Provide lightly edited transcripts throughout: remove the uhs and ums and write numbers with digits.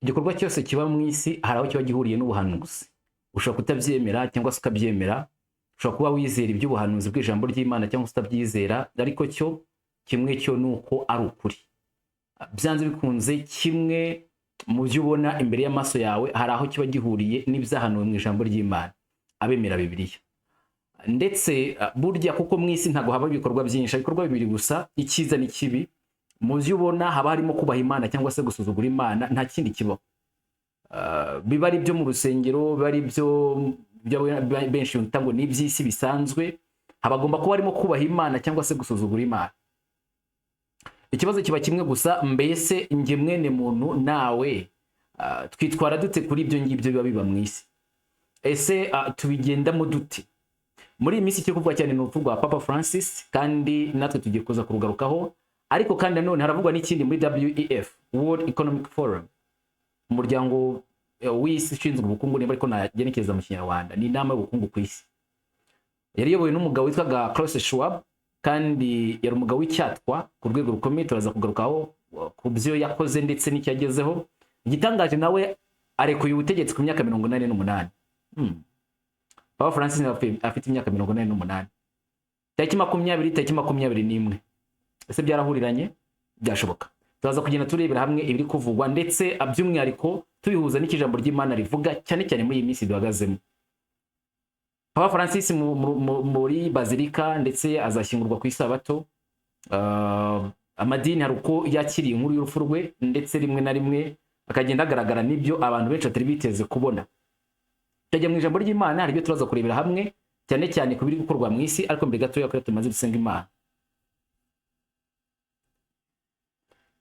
igikorwa cyose kiba mu isi hari aho kiba gihuriye n'ubuhanuzi. Ushobora kutabyemera cyangwa se ukabyemera, ushobora kuba wizera iby'ubuhanuzi bw'ijambo ry'Imana cyangwa se utabyizera, ariko cyo kimwe cyo nuko ari ukuri. Byanze bikunze kimwe mu byo ubona imbere y'amaso yawe hari aho kiba gihuriye n'ibyahanuwe mu ijambo ry'Imana, abemera Bibiliya. Ndetse burya kuko mu isi ntago haba ibikorwa byinshi, ibikorwa bibiri gusa, icyiza n'ikibi. Mu byo ubona haba harimo kubaha Imana cyangwa se gusuzugura Imana, nta kindi kibaho. Biba ari byo mu rusengero, biba ari byo benshi bita ngo ni iby'isi bisanzwe, habagomba kuba harimo kubaha Imana cyangwa se gusuzugura Imana. Ikibazo kiba kimwe gusa, mbese nge mwene muntu nawe twitwara dute kuri ibyo ngibyo biba biba mu isi? Ese tubigendamo dute? Muri iyi minsi cyo kuvuga cyane ni urupfu rwa Papa Francis, kandi natwe tugiye kuza kurugarukaho. Ariko kandi nanone haravugwa n'ikindi muri WEF, World Economic Forum, umuryango w'isi ushinzwe ubukungu, niba ariko nagenekereza mu Kinyarwanda, ni inama y'ubukungu ku isi. Yari yobowe n'umugabo witwaga Klaus Schwab, kandi yari umugabo w'icyatwa ku rwego rukomeye. Turaza kugarukaho ku byo yakoze ndetse n'icyo yagezeho. Igitangaje nawe arekuye ubutegetsi ku myaka 88. Papa Francis afite imyaka 88. Tariki 21. Ese byarahuriranye? Byashoboka. Turaza kugenda turebera hamwe ibiri kuvugwa, ndetse by'umwihariko tubihuza n'ikijambo ry'Imana rivuga cyane cyane muri iyi minsi duhagazemo. Papa Francis muri bazilika, ndetse azashyingurwa ku isabato. Amadini hari uko yakiriye inkuru y'urupfu rwe, ndetse rimwe na rimwe akagenda agaragara n'ibyo abantu benshi atari biteze kubona. Tujya mu ijambo ry'Imana, hari ibyo turaza kurebera hamwe cyane cyane ku biri gukorwa mu isi, ariko mbere gato y'uko tumaze gusenga Imana.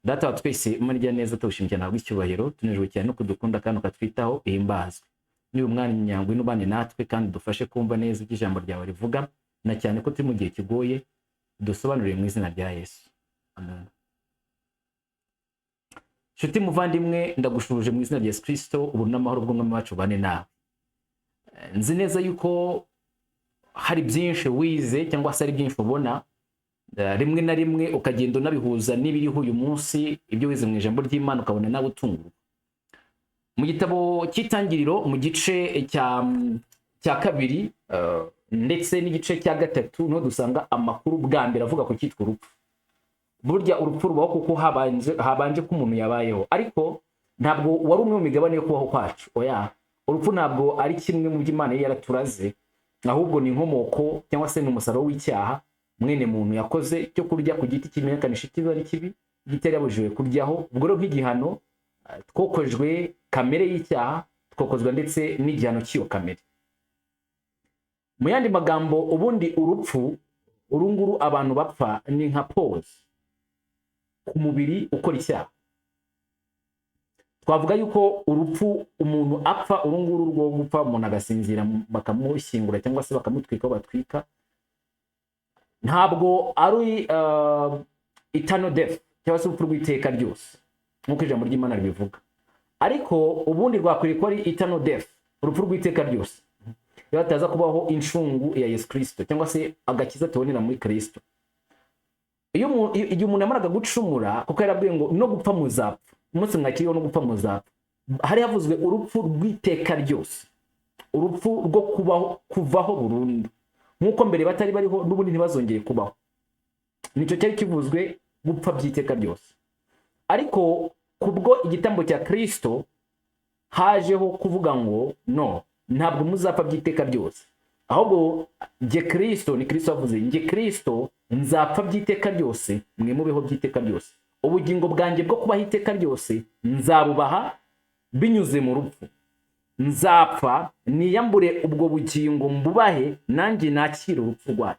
Data wa twese umurya neza, tugushimye cyane icyubahiro, tunejwe cyane no kudukunda kandi ukatwitaho, ihimbazwe. Ni umwana nyangwe n'ubane natwe, kandi dufashe kumva neza ibyo ijambo ryawe rivuga, na cyane ko turi mu gihe kigoye, dusobanurire mu izina rya Yesu. Amen. Nshuti muvandimwe, ndagushuje mu izina rya Yesu Kristo, ubuntu n'amahoro bw'Umwami wacu bane nawe. Nzi neza yuko hari byinshi wize cyangwa se hari byinshi ubona, rimwe na rimwe ukagenda unabihuza n'ibiriho uyu munsi, ibyo wize mu ijambo ry'Imana ukabona nawe utungurwa. Mu gitabo cy'Itangiriro mu gice cya kabiri ndetse n'igice cya gatatu, no dusanga amakuru bwa mbere avuga ku cyitwa urupfu. Burya urupfu rubaho kuko habanje ko umuntu yabayeho, ariko ntabwo wari umwe mu migabane yo kubaho kwacu. Oya, urupfu ntabwo ari kimwe mu by'Imana yaraturaze, ahubwo ni inkomoko cyangwa se ni umusaruro w'icyaha mwene muntu yakoze cyo kurya ku giti kimenyekanisha ikibi ari kibi, igitari yabujijwe kuryaho. Ubwo rero nk'igihano twokojwe kamere y'icyaha, twokozwa ndetse n'igihano cy'iyo kamere. Mu yandi magambo, ubundi urupfu urunguru abantu bapfa ni nka pause ku mubiri ukora icyaha. Twavuga yuko urupfu umuntu apfa urunguru rwo gupfa, umuntu agasinzira bakamushyingura cyangwa se bakamutwika aho batwika, ntabwo ari eternal death cyangwa se urupfu rw'iteka ryose nk'uko ijambo ry'Imana ribivuga. Ariko ubundi rwakwiriye ko ari eternal death, urupfu rw'iteka ryose, iyo hataza kubaho incungu ya Yesu Kristo cyangwa se agakiza tubonera muri Kristo. Igihe umuntu yamaraga gucumura, kuko yarabwiye ngo no gupfa muzapfa, umunsi mwakiriyeho no gupfa muzapfa, hari havuzwe urupfu rw'iteka ryose, urupfu rwo kuvaho burundu, nk'uko mbere batari bariho n'ubundi ntibazongeye kubaho. Nicyo cyari kivuzwe, gupfa by'iteka ryose. Ariko kubwo igitambo cya Kristo hajeho kuvuga ngo no, ntabwo muzapfa by'iteka ryose, ahubwo nge Kristo, ni Kristo avuze, nge Kristo nzapfa by'iteka ryose, mwe mubeho by'iteka ryose. Ubugingo bwanjye bwo kubaho iteka ryose nzabubaha binyuze mu rupfu. Nzapfa niyambure ubwo bugingo mbubahe, nanjye nakira urupfu rwayo.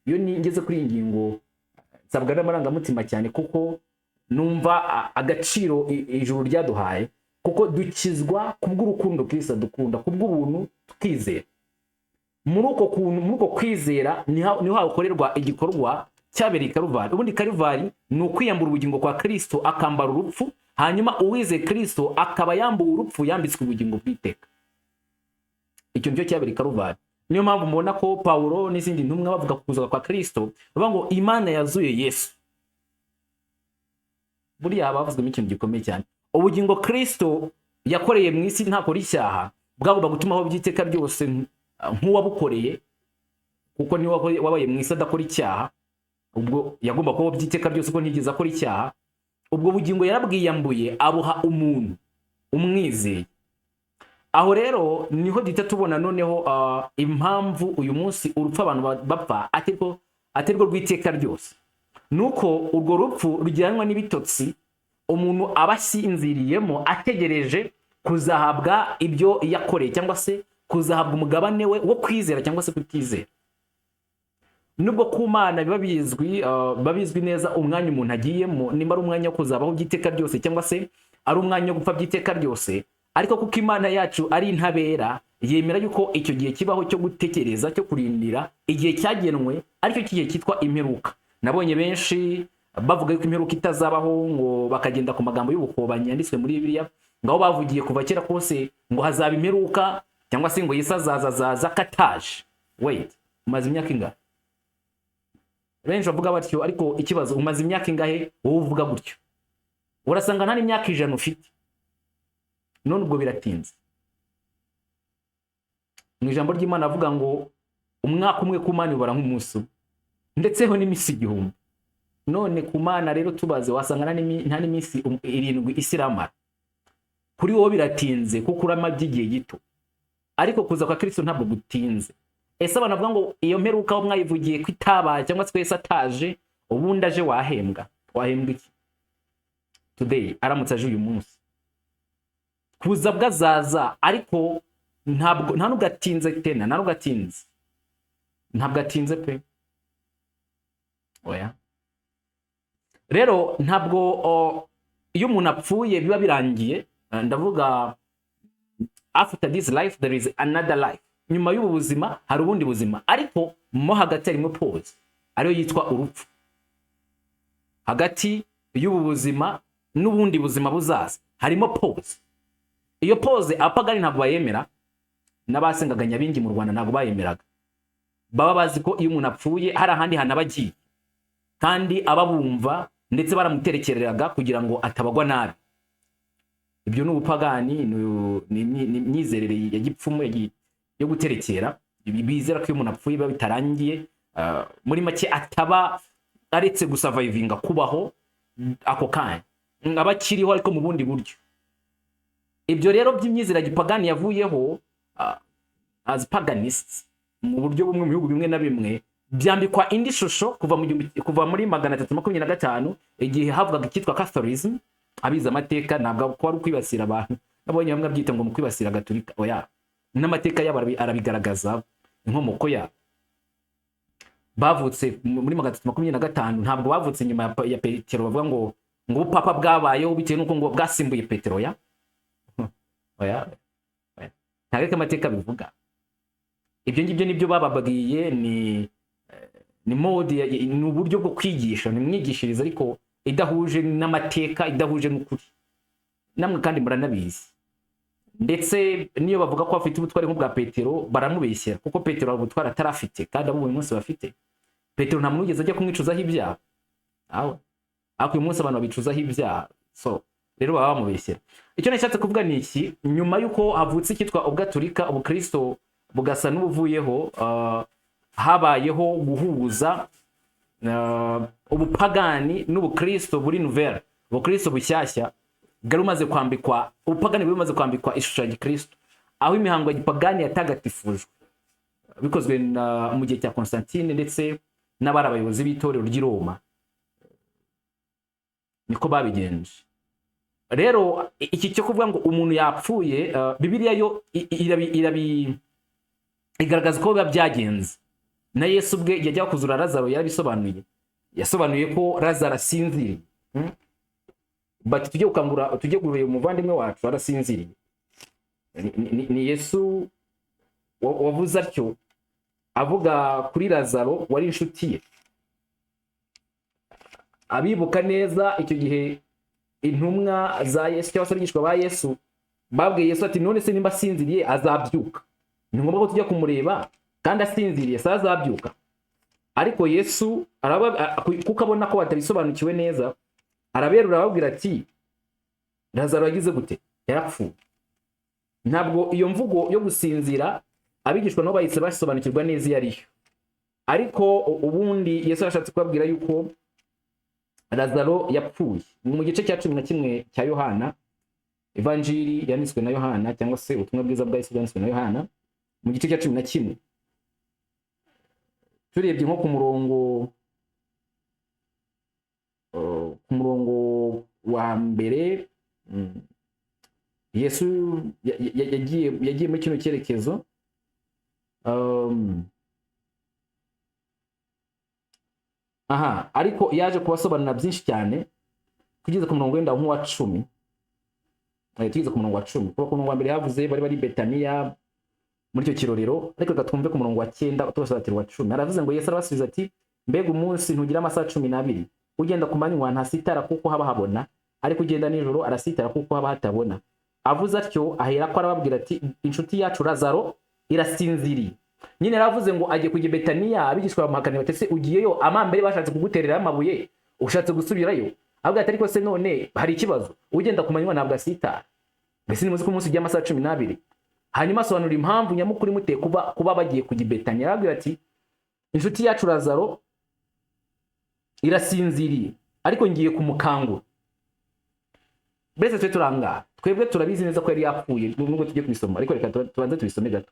Iyo ngeze kuri iyi ngingo nsabwa n'amarangamutima cyane, kuko numva agaciro ijuru ryaduhaye, kuko dukizwa kubw'urukundo Kristo dukunda, kubw'ubuntu twizera. Muri uko kwizera niho hakorerwa igikorwa cyabereye Karuvari. Ubundi Karuvari ni ukwiyambura ubugingo kwa Kristo, akambara urupfu, hanyuma uwize Kristo akaba yambuwe urupfu, yambitswe ubugingo bw'iteka. Icyo nicyo cyabereye Karuvari. Niyo mpamvu mubona ko Pawulo n'izindi ntumwa bavuga ku kuza kwa Kristo, bavuga ngo Imana yazuye Yesu. Buriya habavuzwemo ikintu gikomeye cyane. ubugingo Kristo yakoreye mu isi ntakora icyaha bwagomba gutumaho by'iteka byose nk'uwabukoreye, kuko niwe wabaye mu isi adakora icyaha, ubwo yagomba kubaho by'iteka byose ko ntigeze akora icyaha. Ubwo bugingo yarabwiyambuye abuha umuntu umwizeye. Aho rero niho duhita tubona noneho impamvu uyu munsi urupfu abantu bapfa aterwo rw'iteka ryose, nuko urwo rupfu rujyanwa n'ibitotsi umuntu aba asinziriyemo ategereje kuzahabwa ibyo yakoreye, cyangwa se kuzahabwa umugabane we wo kwizera cyangwa se kutizera. Nubwo ku Mana biba bizwi neza umwanya umuntu agiyemo, nimba ari umwanya wo kuzabaho by'iteka ryose cyangwa se ari umwanya wo gupfa by'iteka ryose, ariko kuko Imana yacu ari intabera yemera yuko icyo gihe kibaho cyo gutekereza, cyo kurindira igihe cyagenwe, aricyo kigihe cyitwa imperuka. Nabonye benshi bavuga yuko imperuka itazabaho, ngo bakagenda ku magambo y'ubukobanyi yanditswe muri Bibiliya, ngaho bavugiye kuva kera kose ngo hazaba imperuka, cyangwa se ngo Yesu azaza kataje. Wait, umaze imyaka ingahe? Benshi bavuga batyo, ariko ikibazo umaze imyaka ingahe wowe uvuga gutyo? Urasanga nta n'imyaka 100 ufite, none ubwo biratinze. Mu ijambo ry'Imana avuga ngo umwaka umwe ku Mana ubara nk'umunsi, ndetse ho n'iminsi 1000. None ku Mana rero tubaze, wasanga nta n'iminsi 7 isi iramara. Kuri wowe biratinze kuko urama by'igihe gito, ariko kuza kwa Kristo ntabwo gutinze. Ese abantu bavuga ngo iyo mperuka aho mwayivugiye ko itabaye cyangwa se Yesu ataje, ubundi aje wahembwa iki? Today aramutse aje uyu munsi, kuza bwazaza, ariko nta nugatinze tena, ntabwo atinze pe. Oya rero ntabwo iyo umuntu apfuye biba birangiye. Ndavuga after this life there is another life, nyuma y'ubu buzima hari ubundi buzima, ariko mo hagati harimo pause ariyo yitwa urupfu. Hagati y'ubu buzima n'ubundi buzima buzaza harimo pause. Iyo pause apagani ntabwo bayemera, n'abasengaga Nyabingi mu Rwanda ntabwo bayemeraga. Baba bazi ko iyo umuntu apfuye hari ahandi hanabagiye, kandi ababumva ndetse baramuterekereraga kugira ngo atabagwa nabi. Ibyo n'ubupagani, ni imyizerere ya gipfumu yo guterekera. Bizera ko iyo umuntu apfuye biba bitarangiye, muri make ataba aretse gusurvivinga, kubaho ako kanya, abakiriho ariko mu bundi buryo. Ibyo rero by'imyizerere ya gipagani yavuyeho as paganists mu buryo bumwe mu bihugu bimwe na bimwe, byambikwa indi shusho kuva muri 325 igihe havugaga ikitwa Catholicism. Abiza amateka ntabwo ko ari ukwibasira abantu, nabonye bamwe byita ngo mukwibasira Gatolika. Oya, n'amateka yabo arabigaragaza inkomoko yabo. Bavutse muri 325, ntabwo bavutse nyuma ya Petero bavuga ngo ubupapa bwabayeho bitewe nuko ngo bwasimbuye Petero. Oya, ntabwo amateka bivuga. Ibyo ngibyo nibyo bababwiye, ni mode, ni uburyo bwo kwigisha, ni mwigishiriza ariko idahuje n'amateka, idahuje n'ukuri. Namwe kandi muranabizi, ndetse niyo bavuga ko afite ubutwari nk'ubwa Petero baramubeshyera, kuko Petero ubutwari atarafite, kandi abo uyu munsi bafite. Petero nta muntu ugeze ajya kumwicuzaho ibyaha, ariko uyu munsi abantu babicuzaho ibyaha. So rero baba bamubeshyera. Icyo nashatse kuvuga ni iki: nyuma y'uko havutse ikitwa ubgaturika, ubukristo bugasa n'ubuvuyeho, habayeho guhuza ubupagani n'ubukristo buri nouvelle, ubukristo bushyashya bwari umaze kwambikwa, ubupagani buri umaze kwambikwa ishusho ya Gikristo, aho imihango ya gipagani yatagatifujwe bikozwe mu gihe cya Constantine ndetse n'abari abayobozi b'itorero ry'i Roma. Niko babigenje. Rero iki cyo kuvuga ngo umuntu yapfuye, Bibiliya yo igaragaza ko biba byagenze. Na Yesu ubwe yajya kuzura Lazaro yarabisobanuye, yasobanuye ko Lazaro asinziriye. But tujye gureye umuvandimwe wacu arasinziriye. Ni Yesu wavuze atyo, avuga kuri Lazaro wari inshuti ye. Abibuka neza icyo gihe intumwa za Yesu cyangwa se abigishwa ba Yesu babwiye Yesu ati none se nimba asinziriye azabyuka, ni ngombwa ko tujya kumureba kandi asinziriye se azabyuka? Ariko Yesu kuko abona ko batabisobanukiwe neza, araberura ababwira ati Lazaro yagize gute? Yarapfuye. Ntabwo iyo mvugo yo gusinzira abigishwa nabo bahise basobanukirwa neza iyo ariyo, ariko ubundi Yesu yashatse kubabwira yuko Lazaro yapfuye. Mu gice cya 11 cya Yohana, Evanjiri yanditswe na Yohana cyangwa se ubutumwa bwiza bwa Yesu bwanditswe na Yohana, mu gice cya 11 turebye nko ku murongo wa mbere, Yesu yagiye muri kino cyerekezo. Ariko yaje kubasobanurira byinshi cyane kugeza ku murongo wenda nk'uwa 10. Tugeze ku murongo wa 10. Kuko ku murongo wa mbere yavuze bari Betaniya muri cyo kirorero, ariko reka twumve ku murongo wa 9 tubasobanurira wa 10. Aravuze ngo Yesu arabasubiza ati, mbega umunsi ntugira amasaha 12, ugenda ku manywa ntasitara kuko haba habona, ariko ugenda nijoro arasitara kuko haba hatabona. Avuze atyo ahera ko arababwira ati, inshuti yacu Lazaro irasinziriye. Nyine yaravuze ngo agiye kujya Betaniya, abigishwa bamuhakanira bati, se ugiyeyo amambere bashatse kuguterera amabuye, ushatse gusubirayo? Avuga ati, ariko se none hari ikibazo, ugenda ku manywa ntabwo asitara? Mbese nimuzi ko umunsi ugira amasaha 12? Hanyuma asobanura impamvu nyamukuru imuteye kuba bagiye kujya Betaniya. Aravuga ati, inshuti yacu Lazaro irasinziriye, ariko ngiye kumukangura. Mbese twe turanga, twebwe turabizi neza ko yari yapfuye nubwo tujye kubisoma, ariko reka tubanze tubisome gato.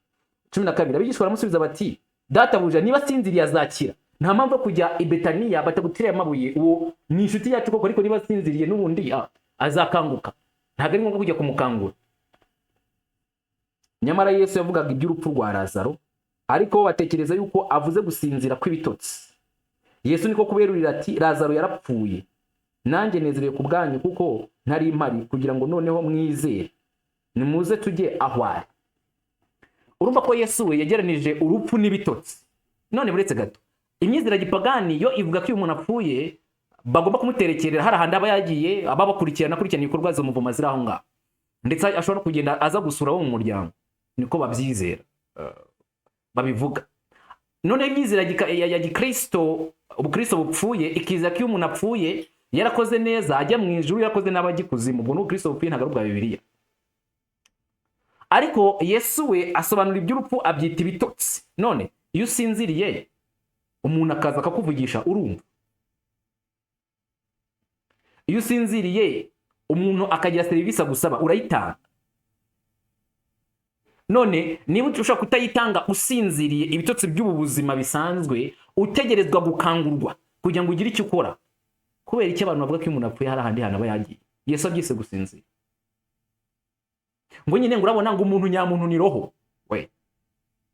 12. Abigishwa baramusubiza bati, databuja niba asinziriye azakira, nta mpamvu yo kujya i Betaniya batagutirira amabuye. Uwo ni inshuti yacu koko, ariko niba asinziriye n'ubundi azakanguka, ntabwo ari ngombwa kujya kumukangura. Nyamara Yesu yavugaga iby'urupfu rwa Lazaro, ariko batekereza yuko avuze gusinzira kw'ibitotsi. Yesu niko kuberurira ati, Lazaro yarapfuye, nanjye nezerewe ku bwanyu kuko ntari impari, kugira ngo noneho mwizere. Nimuze tujye aho ari. Urumva ko Yesu we yegeranije urupfu n'ibitotsi. None buretse gato, imyizera gipagani yo ivuga ko uyu muntu apfuye bagomba kumuterekerera hari ahandi aba yagiye, ababakurikirana ibikorwa zo muvuma ziri aho ngaho, ndetse ashobora kugenda aza gusura wo mu muryango. Niko babyizera, babivuga. None imyizera ya gikristo, ubukristo bupfuye ikiza ko iyo umuntu apfuye yarakoze neza ajya mu ijuru, yarakoze n'abagikuzimu. Ubwo n'ubukristo bupfuye ntabwo ari ubwa Bibiliya. Ariko Yesu we asobanura iby'urupfu abyita ibitotsi. None iyo usinziriye umuntu akaza akakuvugisha, urumva? Iyo usinziriye umuntu akagira serivisi agusaba, urayitanga? None niba ushaka kutayitanga usinziriye, ibitotsi by'ubu buzima bisanzwe, utegerezwa gukangurwa kugira ngo ugire icyo ukora. Kubera iki abantu bavuga ko umuntu apfuye hari ahandi hantu aba yagiye? Yesu abyise gusinzira. Ngo nyine ngo urabona ngo umuntu nyamuntu ni roho. We,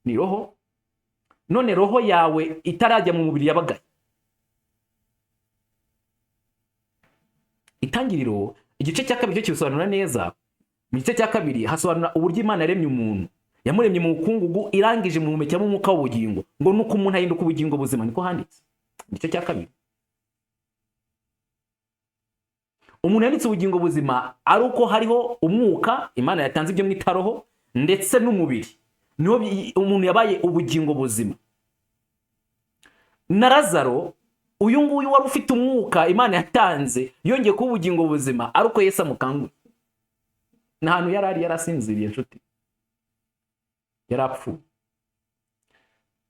ni roho? None roho yawe itarajya mu mubiri yabagaye. Itangiriro igice cya 2 cyo kisobanura neza. Mu gice cya 2 hasobanura uburyo Imana yaremye umuntu. Yamuremye mu bukungugu, irangije mu humekamo umwuka w'ubugingo, ngo nuko umuntu ahinduka ubugingo buzima. Niko handitse mu gice cya 2. Umuntu yanditse ubugingo buzima ari uko hariho umwuka Imana yatanze ibyo mwita roho, ndetse n'umubiri. Niho umuntu yabaye ubugingo buzima. Na Lazaro uyu nguyu wari ufite umwuka Imana yatanze, yongeye kuba ubugingo buzima ari uko Yesu amukanguye. N'ahantu yarasinziriye inshuti, yarapfuye.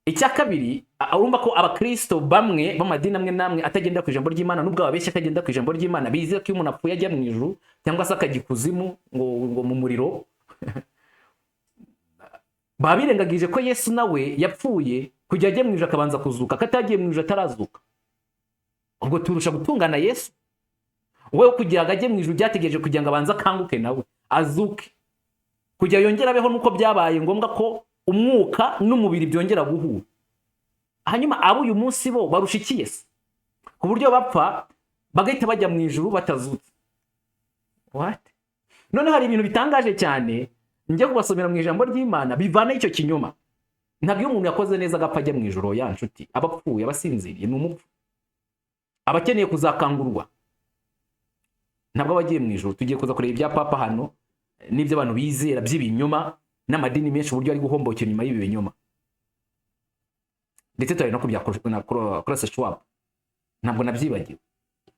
Icya kabiri, urumva ko abakristo bamwe b'amadini amwe namwe atagenda ku ijambo ry'Imana, nubwo ababeshya akagenda ku ijambo ry'Imana, bizera ko umuntu apfuye ajya mu ijuru cyangwa se akagikuzimu ngo mu muriro. Babirengagije ko Yesu nawe yapfuye kujya ajya mu ijuru akabanza kuzuka, katagiye mu ijuru atarazuka. Ubwo turusha gutungana Yesu. Wowe kugira ngo ajye mu ijuru byategereje kugira ngo abanze akanguke nawe azuke, kugira yongera abeho, nuko byabaye ngombwa ko umwuka n'umubiri byongera guhura. Hanyuma abo uyu munsi bo barusha iki Yesu, ku buryo bapfa bagahita bajya mu ijuru batazutse. What? None hari ibintu bitangaje cyane njye kubasomera mu ijambo ry'Imana bivana icyo kinyoma. Ntabwo iyo umuntu yakoze neza agapfa ajya mu ijuru, ya nshuti, abapfuye abasinziriye ni umupfu. Abakeneye kuzakangurwa ntabwo abagiye mu ijuru. Tugiye kuza kureba ibya papa hano n'ibyo abantu bizera by'ibinyoma n'amadini menshi uburyo ari guhombokera nyuma y'ibi binyoma. Ndetse turi no kubya Klaus Schwab, ntabwo nabyibagiwe.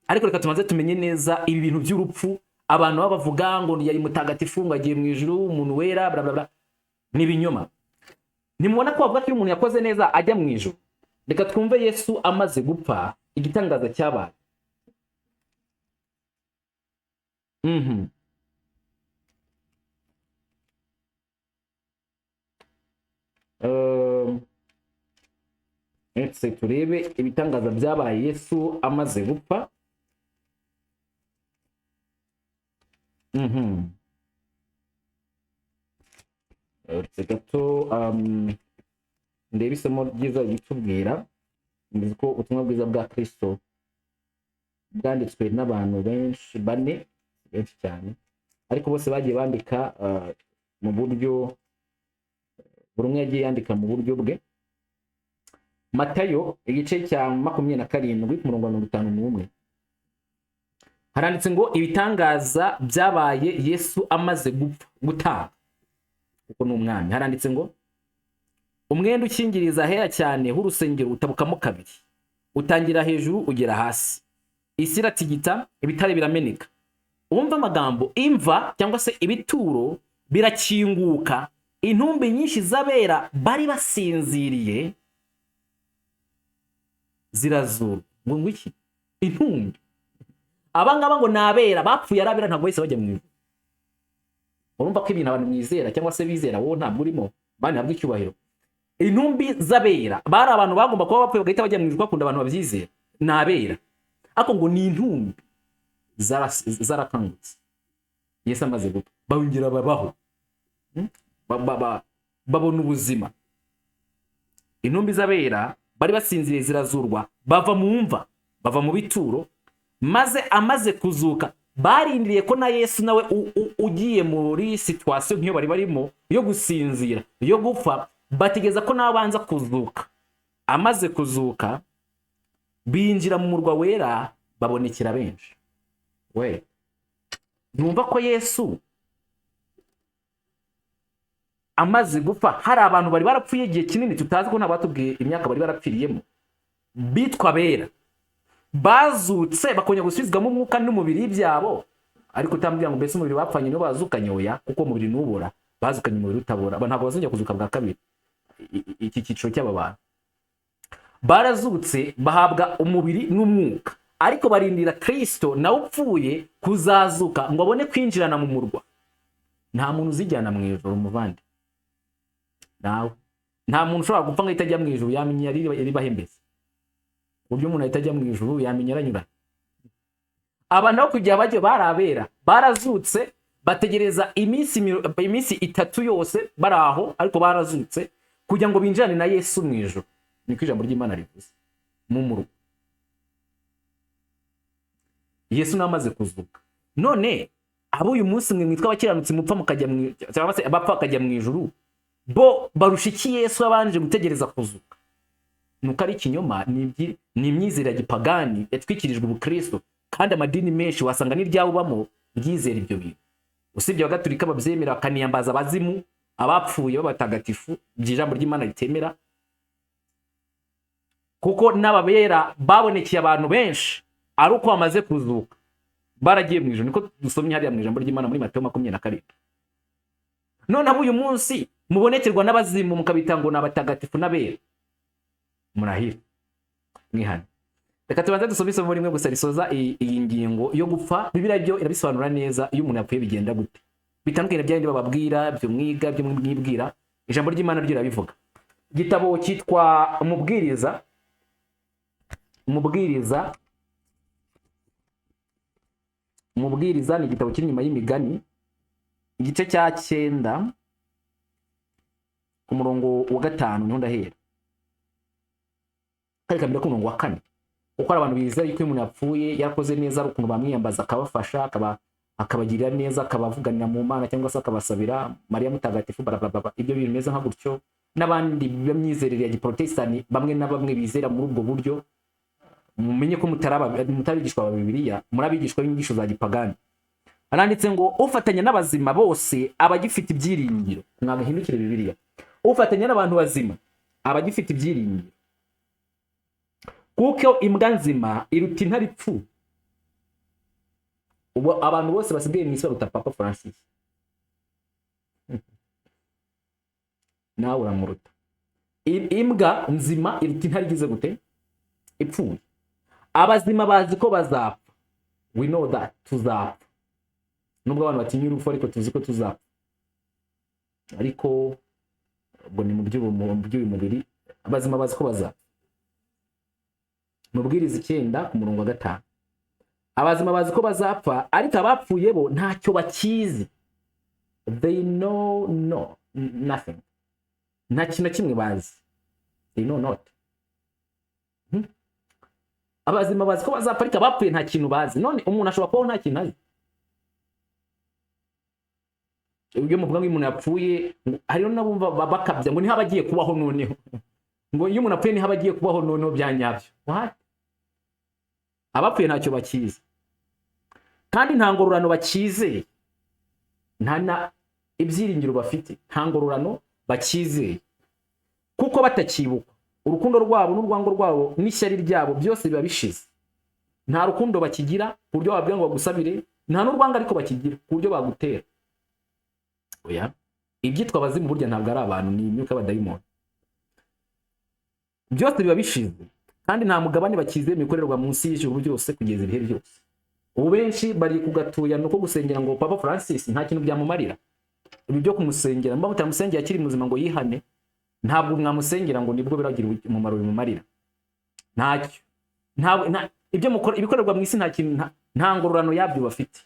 Ariko reka tumaze tumenye neza ibi bintu by'urupfu abantu baba bavuga ngo yari mutagatifu ngo agiye mu ijuru umuntu wera bla bla bla, ni ibinyoma. Nimubona ko bavuga ko umuntu yakoze neza ajya mu ijuru? Reka twumve Yesu amaze gupfa igitangaza cyabaye. Ese turebe ibitangaza byabaye Yesu amaze gupfa. Uretse gato ndebe isomo ryiza ritubwira nzi ko ubutumwa bwiza bwa Kristo bwanditswe n'abantu benshi benshi cyane, ariko bose bagiye bandika mu buryo, buri umwe yagiye yandika mu buryo bwe. Matayo igice cya 27 ku murongo wa 51 haranditse ngo ibitangaza byabaye Yesu amaze gutanga kuko ni umwami. Haranditse ngo umwenda ukingiriza ahera cyane h'urusengero utabukamo kabiri, utangira hejuru ugera hasi, isi iratigita, ibitare birameneka. Umva amagambo, imva cyangwa se ibituro birakinguka, intumbi nyinshi z'abera bari basinziriye zirazura. Ngo iki? Intumbi. Abangaba ngo nabera bapfuye, arabera ntabwo wese bajya mu ijuru. Urumva ko ibintu abantu mwizera cyangwa se bizera wowe ntabwo urimo, bani ntabwo icyubahiro. Intumbi z'abera bari abantu bagomba kuba bapfuye bagahita bajya mu ijuru, bakunda abantu babyizera, nabera. Ako ngo ni intumbi zarakangutse Yesu amaze gupfa, bongera babaho, babona ubuzima. Intumbi z'abera bari basinziriye zirazurwa, bava mu mva, bava mu bituro, maze amaze kuzuka barindiriye ko na Yesu nawe ugiye muri situation nk'iyo bari barimo yo gusinzira, yo gupfa, bategeza ko nawe abanza kuzuka. Amaze kuzuka binjira mu murwa wera, babonekera benshi. We numva ko Yesu amaze gupfa hari abantu bari barapfuye igihe kinini tutazi ko nabatubwiye imyaka bari barapfiriyemo, bitwa bera, bazutse bakongera gusubizwamo umwuka n'umubiri byabo. Ariko utambwira ngo mbese umubiri bapfanye nibo bazukanye, oya, kuko umubiri nubora, bazukanye umubiri utabora, ntabwo bazongera kuzuka bwa kabiri. Iki cyiciro cy'aba bantu barazutse bahabwa umubiri n'umwuka, ariko barindira Kristo nawe upfuye kuzazuka ngo abone kwinjirana mu murwa. Nta muntu uzijyana mu ijuru muvandi, nawe nta muntu ushobora gupfa ngo itajya mu ijuru yamenya ribahembeze. Uburyo umuntu ahita ajya mu ijuru yamenya aranyura. Abantu bo kujya bajye barabera barazutse, bategereza iminsi 3 yose baraho, ariko barazutse kugira ngo binjirane na Yesu mu ijuru. Niko ijambo ry'Imana rivuze mu murwa. Yesu namaze kuzuka, none abo uyu munsi mwe mwitwa abakiranutsi mupfa mukajya mu cyangwa se abapfa bakajya mu ijuru, bo barushiki Yesu abanje gutegereza kuzuka? Nuko ari ikinyoma, ni imyizere ya gipagani yatwikirijwe ubukristo, kandi amadini menshi wasanga n'iryabamo ryizera ibyo bintu. Usibye abagatulika babyemera bakaniyambaza abazimu, abapfuye b'abatagatifu by'ijambo ry'Imana ritemera, kuko n'ababera babonekeye abantu benshi ari uko bamaze kuzuka baragiye mu ijuru. Niko dusomye hariya mu ijambo ry'Imana muri Matayo 27. None abo uyu munsi mubonekerwa n'abazimu mukabita ngo n'abatagatifu n'abera, murahira mwihane. Reka tubanze dusome isomo rimwe gusa risoza iyi ngingo yo gupfa. Bibiliya byo irabisobanura neza iyo umuntu yapfuye bigenda gute, bitandukanye byandi bababwira byo mwiga byo mwibwira. Ijambo ry'Imana ryo rirabivuga. Igitabo cyitwa Umubwiriza ni igitabo kiri nyuma y'Imigani, igice cya 9 ku murongo wa 5 niho ndahera, kandi kabira ku murongo wa 4. Uko abantu bizera yuko umuntu yapfuye yarakoze neza, ari ukuntu bamwiyambaza akabafasha, akabagirira neza, akabavuganira mu Mana cyangwa se akabasabira Mariya mutagatifu, ibyo bintu bimeze nka gutyo. N'abandi bamyizerere ya giprotestani bamwe na bamwe bizera muri ubwo buryo. Mumenye ko mutabigishwa ba Bibiliya, murabigishwa n'inyigisho za gipagani. Aranditse ngo ufatanya n'abazima bose abagifite ibyiringiro. Mwagahindukire Bibiliya. Ufatanya n'abantu bazima abagifite ibyiringiro, kuko imbwa nzima iruta intare ipfu. ubu abantu bose basigaye mu isi baruta Papa Francis. Nawe uramuruta. Imbwa nzima iruta intare igize gute ipfuye. Abazima bazi ko bazapfa, we know that tuzapfa, nubwo abantu batinya urupfu ariko tuzi ko tuzapfa. Ariko ubwo ni mu by'uyu mubiri, abazima bazi ko bazapfa. Mubwiriza 9 ku murongo wa 5, abazima bazi ko bazapfa ariko abapfuye bo ntacyo bakizi. They know nothing, nta kintu kimwe bazi. They know not. Abazima bazi ko bazapfa ariko abapfuye nta kintu bazi. None umuntu ashobora kubaho nta kintu azi? Iyo muvuga ngo umuntu yapfuye, hariyo nabumva bakabya ngo ni habagiye kubaho noneho, ngo iyo umuntu apfuye ni habagiye kubaho noneho byanyabyo. What? Abapfuye ntacyo bakizi kandi nta ngororano bakizeye, nta ibyiringiro bafite, nta ngororano bakizeye kuko batakibuka urukundo rwabo n'urwango rwabo n'ishyari ryabo byose biba bishize. Nta rukundo bakigira ku buryo wabwira ngo bagusabire, nta n'urwango ariko bakigira ku buryo bagutera. Oya, ibyitwa abazimu burya ntabwo ari abantu, ni imyuka y'abadayimoni. Byose biba bishize kandi nta mugabane bakize mikorerwa munsi y'ijuru byose kugeza ibihe byose. Ubu benshi bari kugatuya no ko gusengera ngo Papa Francis nta kintu byamumarira. Ibi byo kumusengera, mba mutamusengera akiri muzima ngo yihane, ntabwo mwamusengera ngo nibwo biragira umumaro bimumarira. Ntacyo. Ibyo mukora ibikorerwa mu isi nta kintu, nta ngororano yabyo bafite.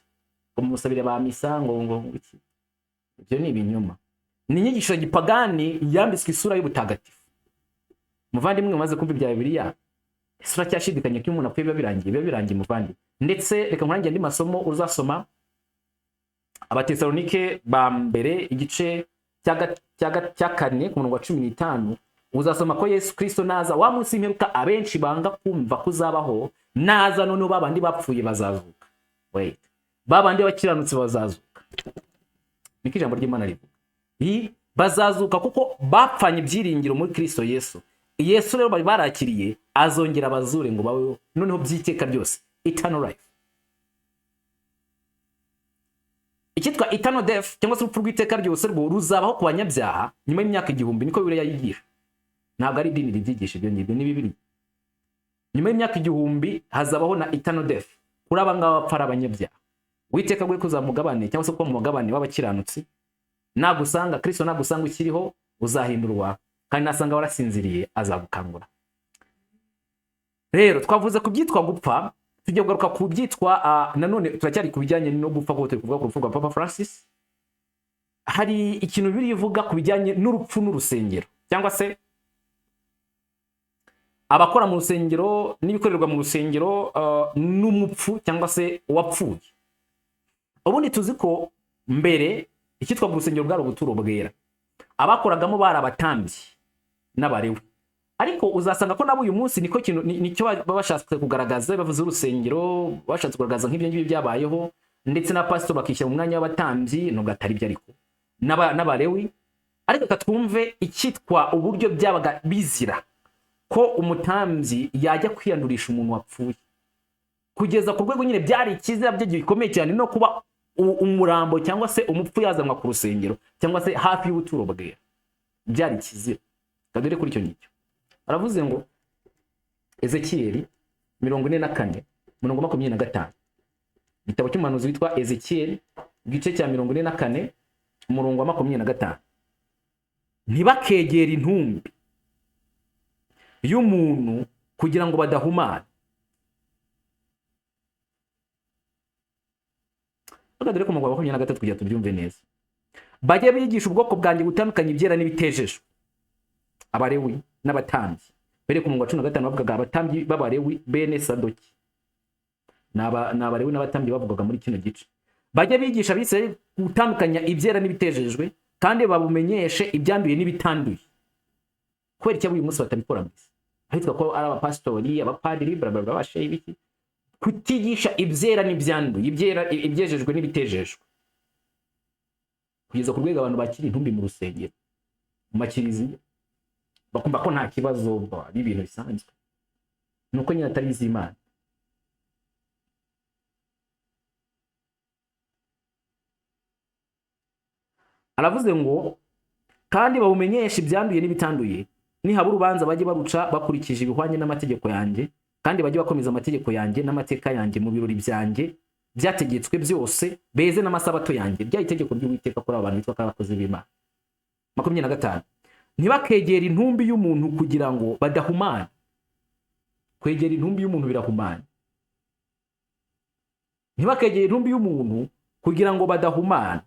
Umusabire ba misa ngo iki. Ibyo ni ibinyoma. Ni inyigisho gipagani yambitswe isura y'ubutagatifu. Muvandimwe maze kumva ibya Bibiliya, isura cyashidikanye ko umuntu apfuye biba birangiye muvandi. Ndetse reka nkurangiye andi masomo uzasoma Abatesalonike ba mbere igice cya 4 ku murongo wa 15, uzasoma ko Yesu Kristo naza wa munsi imperuka abenshi banga kumva kuzabaho, naza none babandi bapfuye bazazuka. Wait, babandi bakiranutse bazazuka. Niki ijambo ry'Imana rivuga. Bazazuka kuko bapfanye ibyiringiro muri Kristo Yesu. Yesu rero bari barakiriye azongera abazure ngo bawe noneho byiteka byose, eternal life. Ikitwa eternal death cyangwa se urupfu rw'iteka ryose rwo ruzabaho ku banyabyaha nyuma y'imyaka 1000, niko Bibiliya yigisha. Ntabwo ari idini ribyigisha ibyo ngibyo, ni Bibiliya. Nyuma y'imyaka 1000 hazabaho na eternal death kuri abangaba bapfara abanyabyaha. Witeka gwe kuzamugabane cyangwa se kuba mu mugabane w'abakiranutsi. Nagusanga Kristo, nagusanga ukiriho uzahindurwa, kandi nasanga warasinziriye azagukangura. Rero twavuze ku byitwa gupfa, tujye kugaruka ku byitwa nanone turacyari kubijyanye no gupfa ko tuvuga ku rupfu rwa Papa Francis. Hari ikintu biri ivuga ku bijyanye n'urupfu n'urusengero, cyangwa se abakora mu rusengero n'ibikorerwa mu rusengero n'umupfu cyangwa se uwapfuye. Ubundi tuzi ko mbere ikitwa mu rusengero bwari ubuturo bwera, abakoragamo bari abatambyi n'abarewe. Ariko uzasanga ko nabo uyu munsi nicyo babashatse kugaragaza, bavuze urusengero bashatse kugaragaza nk'ibyo ngibyo byabayeho, ndetse na pastor bakishyira mu mwanya w'abatambyi, no gatari byo ariko n'abarewi. Ariko katwumve ikitwa uburyo byabaga bizira ko umutambyi yajya kwiyandurisha umuntu wapfuye, kugeza ku rwego nyine byari ikizira byo gikomeye cyane no kuba umurambo cyangwa se umupfu yazanwa ku rusengero cyangwa se hafi y'ubuturo bwera, byari ikizira. Kadore kuri icyo ngicyo aravuze ngo Ezekiel 44 murongo 25, igitabo cy'umuhanuzi witwa Ezekiel igice cya 44 umurongo wa 25, ntibakegera intumbi y'umuntu kugira ngo badahumana. Dore ko mu wa 23 kugira tubyumve neza, bajye bigisha ubwoko bwanjye gutandukanya ibyera n'ibitejejwe, abarewi n'abatambyi. Bere ku mu wa 15 bavugaga abatambyi b'abarewi bene Sadoki, n'abarewi n'abatambyi bavugaga muri kino gice. Bajye bigisha Abisirayeli gutandukanya ibyera n'ibitejejwe kandi babumenyeshe ibyanduye n'ibitanduye. Kwera icyo uyu munsi batabikora mbese, ahitwa ko ari abapastori, abapadiri, bla basheyi biki, kutigisha ibyera n'ibyanduye, ibyejejwe n'ibitejejwe, kugeza ku rwego abantu bakiri intumbi mu rusengero, mu makiriziya, bakumva ko nta kibazo, ibintu bisanzwe, nuko nyine atari iz'Imana. aravuze ngo kandi bawumenyeshe ibyanduye n'ibitanduye, nihaba urubanza bajye baruca bakurikije ibihwanye n'amategeko yanjye, kandi bajye bakomeza amategeko yanjye n'amateka yanjye mu birori byanjye byategetswe byose, beze n'amasabato yanjye. Bya itegeko ry'Uwiteka kuri abantu bitwa abakozi b'Imana. 25. Ntibakegera intumbi y'umuntu kugira ngo badahumana. Kwegera intumbi y'umuntu birahumana. Ntibakegera intumbi y'umuntu kugira ngo badahumana,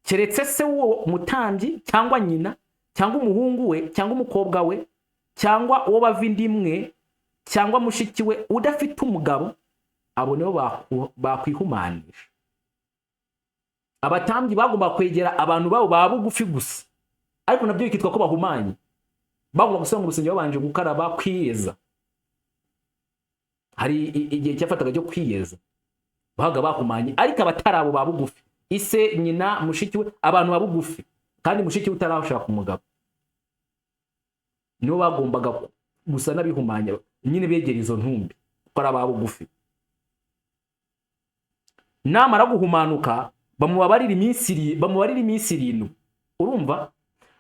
keretse se uwo mutambyi cyangwa nyina cyangwa umuhungu we cyangwa umukobwa we cyangwa uwo bava indimwe cyangwa mushiki we udafite umugabo, abo nibo bakwihumanisha. Abatambyi bagomba kwegera abantu babo babugufi gusa, ariko nabyo bikitwa ko bahumanye. Bagomba gusubira mu rusengero babanje gukaraba, kwiyeza. Hari igihe cyafataga cyo kwiyeza, bahaga bahumanye, ariko abatarabo babugufi, ise, nyina, mushiki we, abantu babugufi, kandi mushiki we utarashaka umugabo, nibo bagombaga gusa n'abihumanya nyine begera izo ntumbi ko ari ababugufi. Namara guhumanuka bamubabarira iminsi 7. Urumva,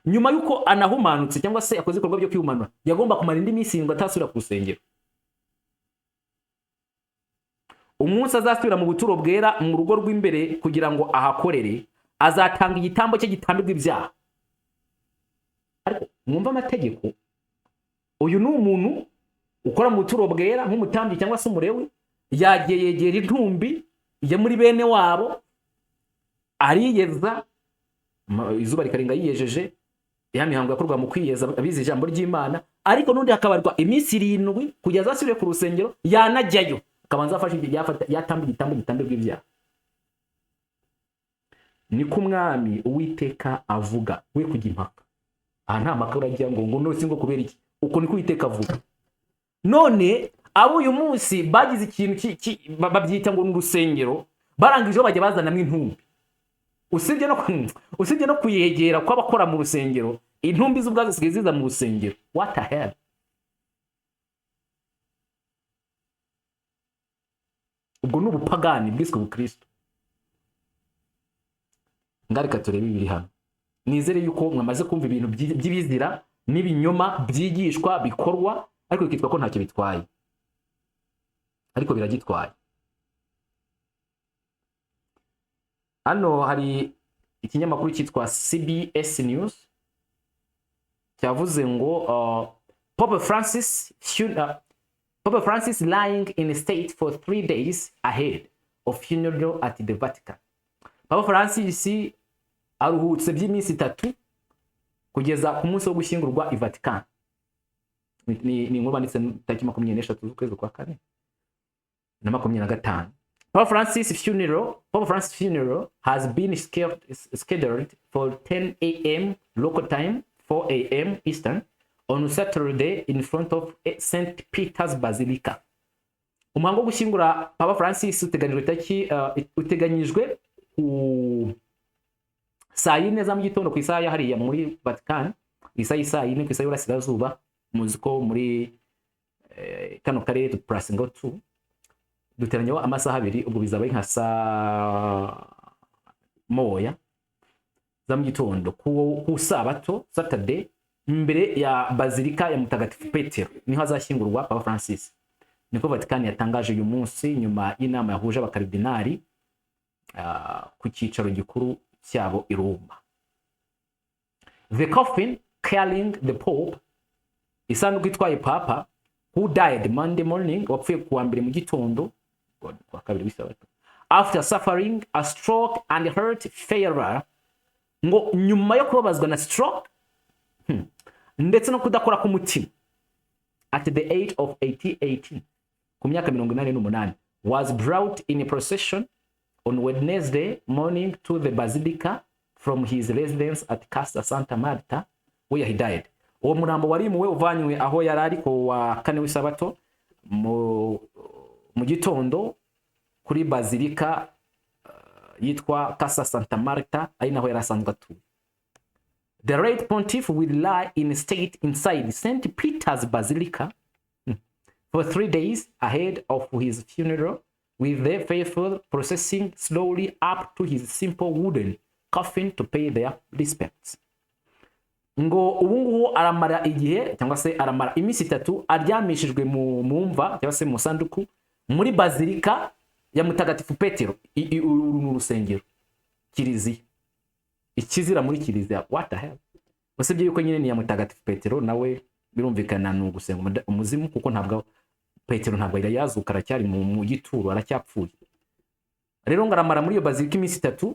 nyuma yuko anahumanutse cyangwa se akoze ibikorwa byo kwihumanura, yagomba kumara indi minsi 7 atasubira ku rusengero. Umunsi azasubira mu buturo bwera mu rugo rw'imbere kugira ngo ahakorere, azatanga igitambo cye gitambirwa ibyaha. Ariko mwumva amategeko, uyu ni umuntu ukora mu buturo bwera nk'umutambyi cyangwa se umurewi, yagiye yegera intumbi ya muri bene wabo, ariyeza, izuba rikarenga yiyejeje, ya mihango yakorwa mu kwiyeza abize ijambo ry'Imana, ariko nundi hakabarwa iminsi 7 kugeza asubire ku rusengero, yanajyayo akabanza afashe yatamba igitambo gitambirwa ibyaha. Niko umwami Uwiteka avuga, we kujya impaka. Aha nta mpaka urajya ngo nose ngo kubera iki, uko niko Uwiteka avuga. None abo uyu munsi bagize ikintu babyita ngo n'urusengero, barangijeho bajya bazanamo intumbi. Usibye no kuyegera kw'abakora mu rusengero, intumbi z'ubwazo zisigaye ziza mu rusengero. What the hell? Ubwo ni ubupagani bwiswe ubukristo. Ngarika turebe ibiri hano. Nizere yuko mwamaze kumva ibintu by'ibizira n'ibinyoma byigishwa bikorwa, ariko bikitwa ko ntacyo bitwaye, ariko biragitwaye. Hano hari ikinyamakuru cyitwa CBS News cyavuze ngo Pope Francis lying in state for 3 days ahead of funeral at the Vatican. Papa Francis aruhutse by'iminsi 3 kugeza ku munsi wo gushyingurwa i Vatican. Ni inkuru banditse tariki 23 z'ukwezi kwa 4 na 2025. Papa Francis funeral has been scheduled for 10 a.m. local time, 4 a.m. Eastern, on Saturday in front of St. Peter's Basilica. Umuhango wo gushyingura Papa Francis uteganyijwe ku saa 4 za mu gitondo ku isaha hariya muri Vatican, isaha 4 ku isaha y'Uburasirazuba. Muzi ko muri kano karere duprasingo 2 duteranyaho amasaha 2, ubwo bizaba nka saa 1 za mu gitondo ku sabato, Saturday, imbere ya Bazilika ya Mutagatifu Petero niho azashyingurwa Papa Francis. Niko Vatican yatangaje uyu munsi nyuma y'inama yahuje abakardinali ku cyicaro gikuru cyabo i Roma. The coffin carrying the Pope, isanduku itwaye Papa, who died Monday morning, wapfuye kuwa mbere mu gitondo kwa kabiri w'isabato, after suffering a stroke and heart failure, ngo nyuma yo kubabazwa na stroke ndetse no kudakora ku mutima, at the age of 18, ku myaka 88, was brought in a procession on Wednesday morning to the Basilica from his residence at Casa Santa Marta, where he died. Uwo murambo warimuwe uvanywe aho yarari ko wa 4 w'isabato mu gitondo kuri Basilica yitwa Casa Santa Marta, ari naho yarasanzwe atuye. The late pontiff will lie in state inside St. Peter's Basilica for 3 days ahead of his funeral, with the faithful processing slowly up to his simple wooden coffin to pay their respects. Ngo ubu ngubu aramara igihe cyangwa se aramara iminsi 3 aryamishijwe mu mva cyangwa se mu sanduku muri bazilika ya Mutagatifu Petero, mu rusengero kiliziya, ikizira muri kiliziya. What the hell? Usibye yuko nyine ni ya Mutagatifu Petero, nawe birumvikana no gusenga umuzimu, kuko ntabwo Petero ntabwo yazuka, aracyari mu gituro, aracyapfuye. Rero ngaramara muri iyo bazilika iminsi 3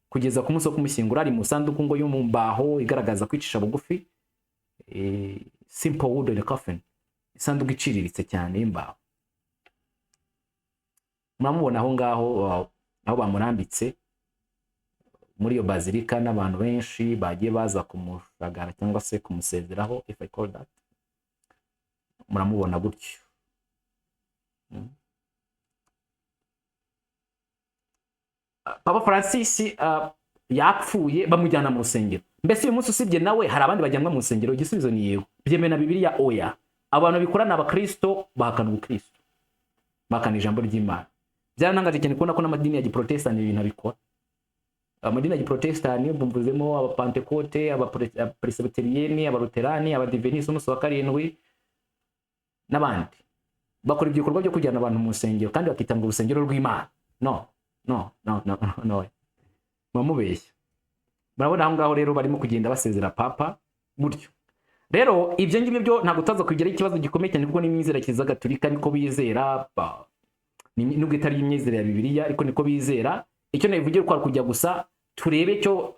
kugeza ku munsi wo kumushyingura, ari mu sanduku ngo yo mu mbaho igaragaza kwicisha bugufi, simple wooden coffin, isanduku iciriritse cyane y'imbaho. Muramubona aho ngaho aho bamurambitse muri iyo bazilika, n'abantu benshi bagiye baza kumushagara cyangwa se kumusezeraho, if I call that. Muramubona gutyo. Papa Francis yapfuye bamujyana mu rusengero. Mbese uyu munsi usibye nawe hari abandi bajyanwa mu rusengero? Igisubizo ni yego. Byemewe na Bibiliya? Oya. Abantu bikorana abakristo bahakana ubukristo, bahakana ijambo ry'Imana. Byaranangaje cyane kubona ko n'amadini ya giprotestant ibintu abikora. Amadini ya giprotestant bumvuzemo abapantekote, abapresbyterienne, abaluterani, abadiventiste umunsi wa karindwi n'abandi. Bakora ibikorwa byo kujyana abantu mu rusengero kandi bakitanga urusengero rw'Imana. No. Mamubeshya. Murabona aho ngaho rero barimo kugenda basezera papa gutyo. Rero ibyo ngibyo byo ntabwo utaza kugira ikibazo gikomeye cyane, kuko n'imyizera kiza Gatolika niko bizera, nubwo itari imyizera ya Bibiliya ariko niko bizera. Icyo nabivugiye kwa kujya gusa turebe cyo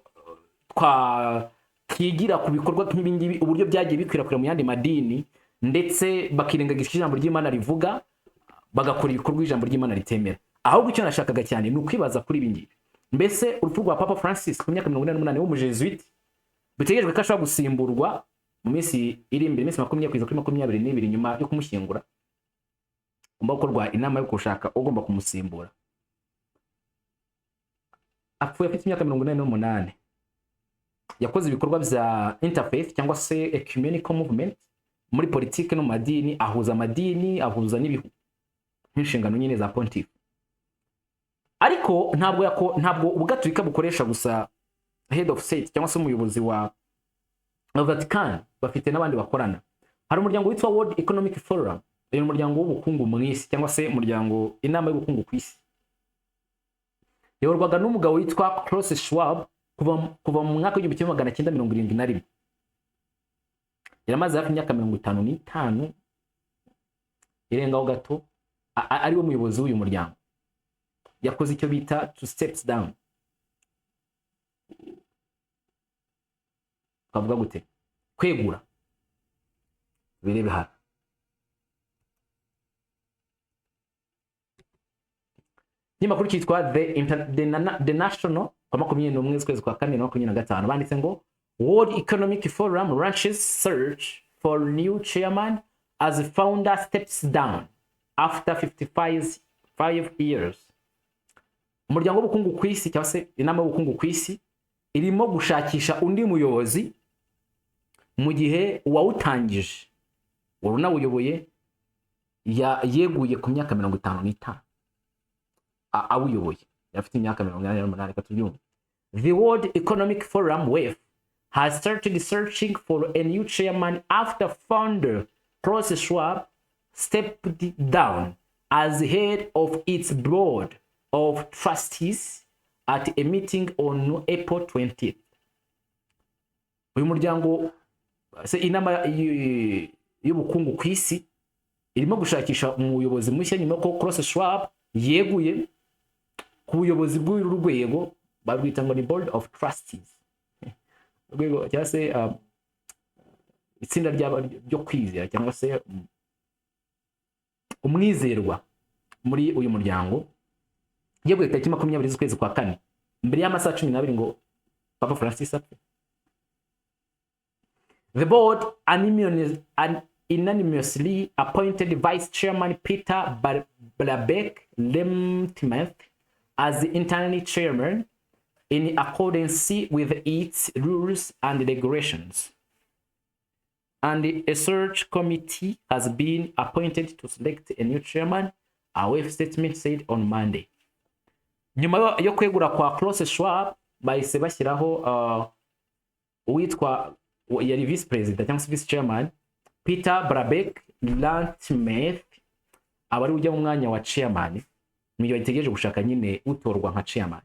twigira ku bikorwa nk'ibi ngibi, uburyo byagiye bikwirakwira mu yandi madini, ndetse bakirengagisha ijambo ry'Imana rivuga, bagakora ibikorwa ijambo ry'Imana ritemera. Ahubwo icyo nashakaga cyane ni ukwibaza kuri ibi ngibi. Mbese urupfu rwa Papa Francis ku myaka 48 w'umujesuite bitegerejwe ko ashobora gusimburwa mu minsi iri imbere, iminsi 20 kugeza kuri 22 nyuma yo kumushyingura, ugomba gukorwa inama yo gushaka ugomba kumusimbura. Apfuye afite imyaka 48. Yakoze ibikorwa bya interfaith cyangwa se ecumenical movement muri politike no madini, ahuza amadini, ahuza n'ibihugu nk'inshingano nyine za pontife. Ariko ntabwo Ubugatolika bukoresha gusa head of state cyangwa se umuyobozi wa Vatican, bafite n'abandi bakorana. Hari umuryango witwa World Economic Forum, uyu muryango w'ubukungu mu isi cyangwa se umuryango inama y'ubukungu ku isi. Yayorwaga n'umugabo witwa Klaus Schwab kuva mu mwaka w'1971. Yaramaze hafi imyaka 55 irengaho gato ari we muyobozi w'uyu muryango. Yakoze icyo bita 2 steps down. Kavuga gute? Kwegura. Birebe hano. Nyimakuru cyitwa The National kwa 21 kwezi kwa 4 na 2025 banditse ngo World Economic Forum launches search for new chairman as founder steps down after 55 years. Umuryango w'ubukungu ku isi cyangwa se inama y'ubukungu ku isi irimo gushakisha undi muyobozi mu gihe uwawutangije warunawuyoboye yeguye ku myaka 55 awuyoboye, afite imyaka 48. Katubyumva. The World Economic Forum WEF has started searching for a new chairman after founder Klaus Schwab stepped down as head of its board of trustees at a meeting on April 20th. Uyu muryango se inama y'ubukungu ku isi irimo gushakisha umuyobozi mushya nyuma ko Klaus Schwab yeguye ku buyobozi bw'uru rwego babwita ngo ni board of trustees. Rwego cyangwa se itsinda ryo kwizera cyangwa se umwizerwa muri uyu muryango. Yeguye tariki 20 z'ukwezi kwa 4 mbere y'amasaha 12 ngo Papa Francis apfe. The board unanimously appointed Vice Chairman Peter Brabeck-Lemtmeth as the interim chairman in accordance with its rules and regulations. And a search committee has been appointed to select a new chairman, a WEF statement said on Monday. Nyuma yo kwegura kwa Klaus Schwab, bahise bashyiraho uwitwa yari vice president cyangwa se vice chairman Peter Brabeck Lantmeth, aba ari ujya mu mwanya wa chairman mu gihe bagitegereje gushaka nyine utorwa nka chairman.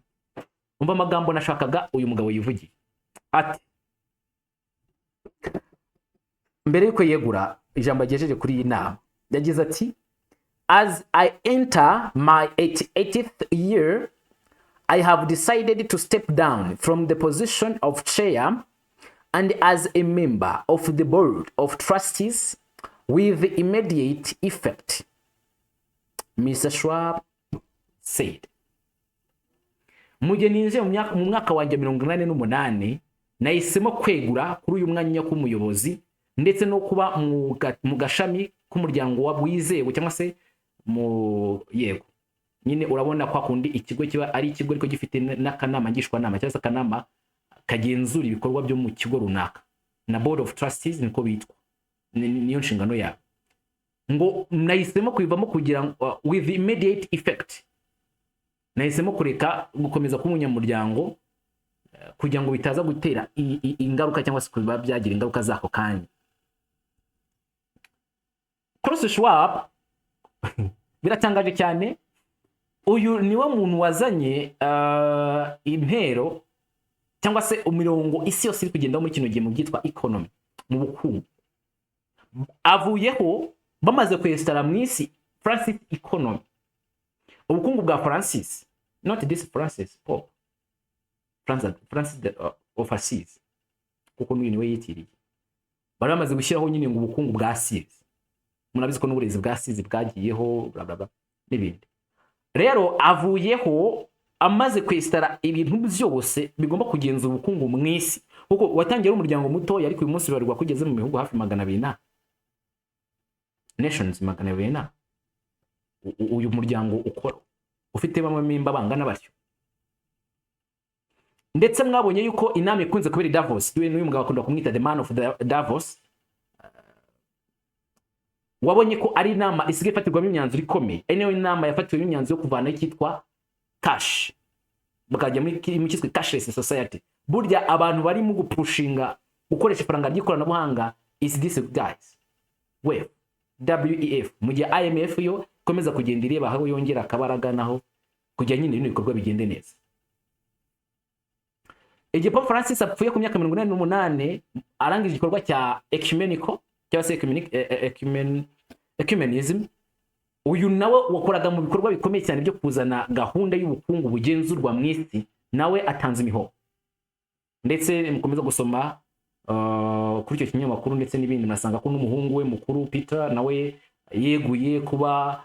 Umva amagambo nashakaga uyu mugabo yivugiye ati, mbere yuko yegura ijambo agejeje kuri iyi nama yagize ati, as I enter my 88th year, I have decided to step down from the position of chair and as a member of the board of trustees with immediate effect, Mr. Schwab said. Mu gihe ninjiye mu mwaka wanjye 88 nahisemo kwegura kuri uyu mwanya k'umuyobozi ndetse no kuba mu gashami k'umuryango w'abwizewe cyangwa se mu yego nyine urabona kwa kundi ikigo kiba ari ikigo ariko gifite n'akanama ngishwanama cyangwa se akanama kagenzura ibikorwa byo mu kigo runaka na board of trustees niko bitwa, niyo nshingano yabo. Ngo nahisemo kwivamo kugira with immediate effect, nahisemo kureka gukomeza kuba umunyamuryango kugira ngo bitaza gutera ingaruka cyangwa se kuba byagira ingaruka zako kanya. Klaus Schwab biratangaje cyane, uyu niwe muntu wazanye intero cyangwa se umurongo isi yose iri kugenda muri kino gihe mu byitwa economy, mu bukungu. Avuyeho bamaze kwestara mu isi Francis economy, ubukungu bwa Francis, not this Francis Pope, Francis of Assisi, kuko niwe yitiriye. Bari bamaze gushyiraho nyine ngo ubukungu bwa Assisi, munabizi ko n'uburezi bwa Assisi bwagiyeho bla bla bla n'ibindi. Rero avuyeho amaze kwestara ibintu byose bigomba kugenza ubukungu mu isi, kuko watangiye umuryango muto yari ku munsi barwa kugeze mu bihugu hafi 200 nations 200. Uyu muryango ukora ufite bamwe memba bangana batyo. Ndetse mwabonye yuko inama ikunze kubera Davos, n'uyu mugabo akunda kumwita the man of Davos. Wabonye ko ari inama isigaye ifatirwamo imyanzuro ikomeye. Niyo inama yafatiwemo imyanzuro yo kuvana ikitwa cash, bakajya mu cyiswe cashless society. Burya abantu bari mu gupushinga gukoresha ifaranga ry'ikoranabuhanga is this guys WEF, mu gihe IMF yo komeza kugenda ireba aho yongera akabaraga naho kujya nyine ibintu bikorwa bigende neza. Igihe Pope Francis apfuye ku myaka 88 arangije igikorwa cya ecumenical cyangwa se ecumenism, uyu nawe wakoraga mu bikorwa bikomeye cyane byo kuzana gahunda y'ubukungu bugenzurwa mu isi, nawe atanze imiho. Ndetse mukomeza gusoma kuri icyo kinyamakuru ndetse n'ibindi nasanga ko n'umuhungu we mukuru Peter nawe yeguye kuba